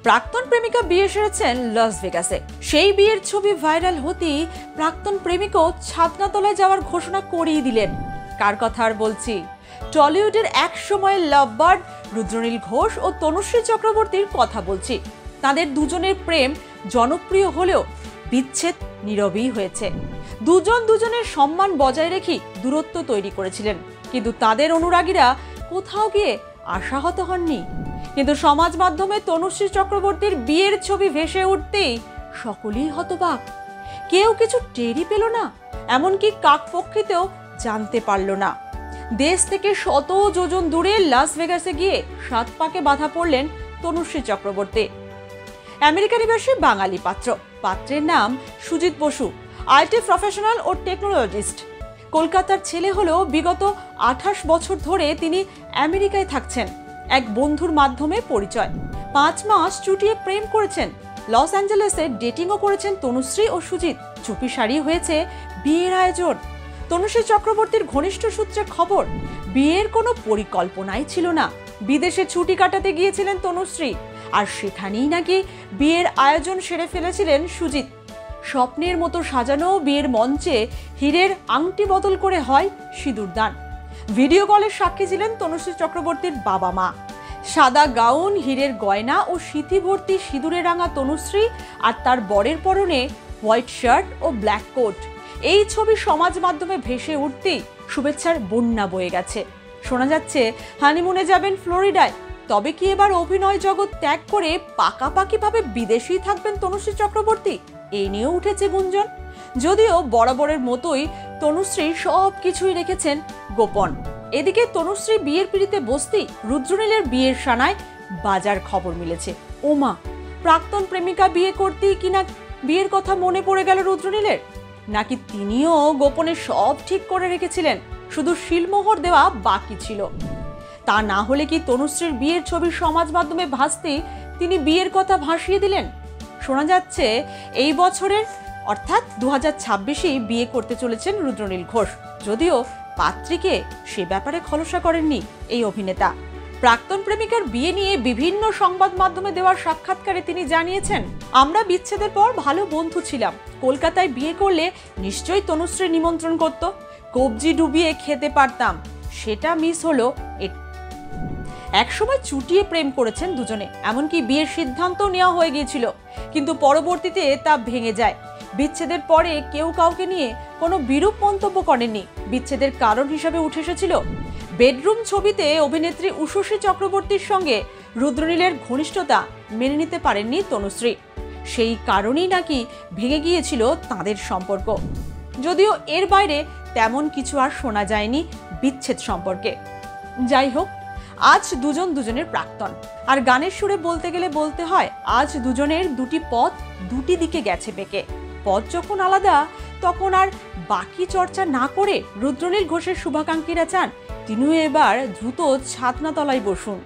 প্রাক্তন প্রেমিকা বিয়ে সেরেছেন লস ভেগাসে। সেই বিয়ের ছবি ভাইরাল হতেই প্রাক্তন প্রেমিকও ছাদনাতলায় যাওয়ার ঘোষণা করেই দিলেন। কার কথা আর বলছি, টলিউডের এক সময়ের লাভ বার্ড রুদ্রনীল ঘোষ ও তনুশ্রী চক্রবর্তীর কথা বলছি। তাদের দুজনের প্রেম জনপ্রিয় হলেও বিচ্ছেদ নীরবেই হয়েছে। দুজন দুজনের সম্মান বজায় রেখে দূরত্ব তৈরি করেছিলেন, কিন্তু তাদের অনুরাগীরা কোথাও গিয়ে আশাহত হননি। কিন্তু সমাজ মাধ্যমে তনুশ্রী চক্রবর্তীর বিয়ের ছবি ভেসে উঠতেই সকলেই হতবাক। কেউ কিছু টেরই পেল না, এমনকি কাকপক্ষীতেও জানতে পারল না। দেশ থেকে শত যোজন দূরে লাস ভেগাসে গিয়ে সাত পাকে বাধা পড়লেন তনুশ্রী চক্রবর্তী। আমেরিকা নিবাসী বাঙালি পাত্র। পাত্রের নাম সুজিত বসু, আইটি প্রফেশনাল ও টেকনোলজিস্ট। কলকাতার ছেলে হলেও বিগত 28 বছর ধরে তিনি আমেরিকায় থাকছেন। এক বন্ধুর মাধ্যমে পরিচয়, 5 মাস চুটিয়ে প্রেম করেছেন। লস অ্যাঞ্জেলেসে ডেটিংও করেছেন তনুশ্রী ও সুজিত। চুপি সারি হয়েছে বিয়ের আয়োজন। তনুশ্রী চক্রবর্তীর ঘনিষ্ঠ সূত্রে খবর, বিয়ের কোনো পরিকল্পনাই ছিল না। বিদেশে ছুটি কাটাতে গিয়েছিলেন তনুশ্রী, আর সেখানেই নাকি বিয়ের আয়োজন সেরে ফেলেছিলেন সুজিত। স্বপ্নের মতো সাজানো বিয়ের মঞ্চে হীরের আংটি বদল করে হয় সিঁদুরদান। ভিডিও কলের সাক্ষী ছিলেন তনুশ্রী চক্রবর্তীর বাবা মা। সাদা গাউন, হীরের গয়না ও সিঁথি ভর্তি সিঁদুরে রাঙা তনুশ্রী আর তার বরের পরনে হোয়াইট শার্ট ও ব্ল্যাক কোট। এই ছবি সমাজ মাধ্যমে ভেসে উঠতেই শুভেচ্ছার বন্যা বয়ে গেছে। শোনা যাচ্ছে হানিমুনে যাবেন ফ্লোরিডায়। তবে কি এবার অভিনয় জগৎ ত্যাগ করে পাকাপাকিভাবে বিদেশেই থাকবেন তনুশ্রী চক্রবর্তী? এই নিয়েও উঠেছে গুঞ্জন। যদিও বরাবরের মতোই তনুশ্রী সব কিছুই রেখেছেন গোপন। এদিকে তনুশ্রী বিয়ের পিড়িতে বসতেই রুদ্রনীলের বিয়ের সানায় বাজার খবর মিলেছে। ওমা, প্রাক্তন প্রেমিকা বিয়ে করতেই কিনা বিয়ের কথা মনে পড়ে গেল রুদ্রনীলের। নাকি তিনিও গোপনে সব ঠিক করে রেখেছিলেন, শুধু শিলমোহর দেওয়া বাকি ছিল। তা না হলে কি তনুশ্রীর বিয়ের ছবি সমাজ মাধ্যমে ভাসতেই তিনি বিয়ের কথা ভাসিয়ে দিলেন? শোনা যাচ্ছে এই বছরের অর্থাৎ 2026-এই বিয়ে করতে চলেছেন রুদ্রনীল ঘোষ। যদিও পাত্রীকে সে ব্যাপারে খোলাসা করেননি এই অভিনেতা। প্রাক্তন প্রেমিকার বিয়ে নিয়ে বিভিন্ন সংবাদ মাধ্যমে দেওয়ার সাক্ষাৎকারে তিনি জানিয়েছেন, আমরা বিচ্ছেদের পর ভালো বন্ধু ছিলাম। কলকাতায় বিয়ে করলে নিশ্চয়ই তনুশ্রী নিমন্ত্রণ করত, কবজি ডুবিয়ে খেতে পারতাম, সেটা মিস হলো। একসময় চুটিয়ে প্রেম করেছেন দুজনে, এমনকি বিয়ের সিদ্ধান্ত নেওয়া হয়ে গিয়েছিল, কিন্তু পরবর্তীতে তা ভেঙে যায়। বিচ্ছেদের পরে কেউ কাউকে নিয়ে কোনো বিরূপ মন্তব্য করেননি। বিচ্ছেদের কারণ হিসাবে উঠে এসেছিল বেডরুম ছবিতে অভিনেত্রী উষসী চক্রবর্তীর সঙ্গে রুদ্রনীলের ঘনিষ্ঠতা মেনে নিতে পারেননি তনুশ্রী। সেই কারণেই নাকি ভেঙে গিয়েছিল তাদের সম্পর্ক। যদিও এর বাইরে তেমন কিছু আর শোনা যায়নি বিচ্ছেদ সম্পর্কে। যাই হোক, আজ দুজন দুজনের প্রাক্তন। আর গানের সুরে বলতে গেলে বলতে হয়, আজ দুজনের দুটি পথ দুটি দিকে গেছে বেঁকে। পথ যখন আলাদা, তখন আর বাকি চর্চা না করে রুদ্রনীল ঘোষের শুভাকাঙ্ক্ষীরা চান তিনিও এবার দ্রুত ছাদনাতলায় বসুন।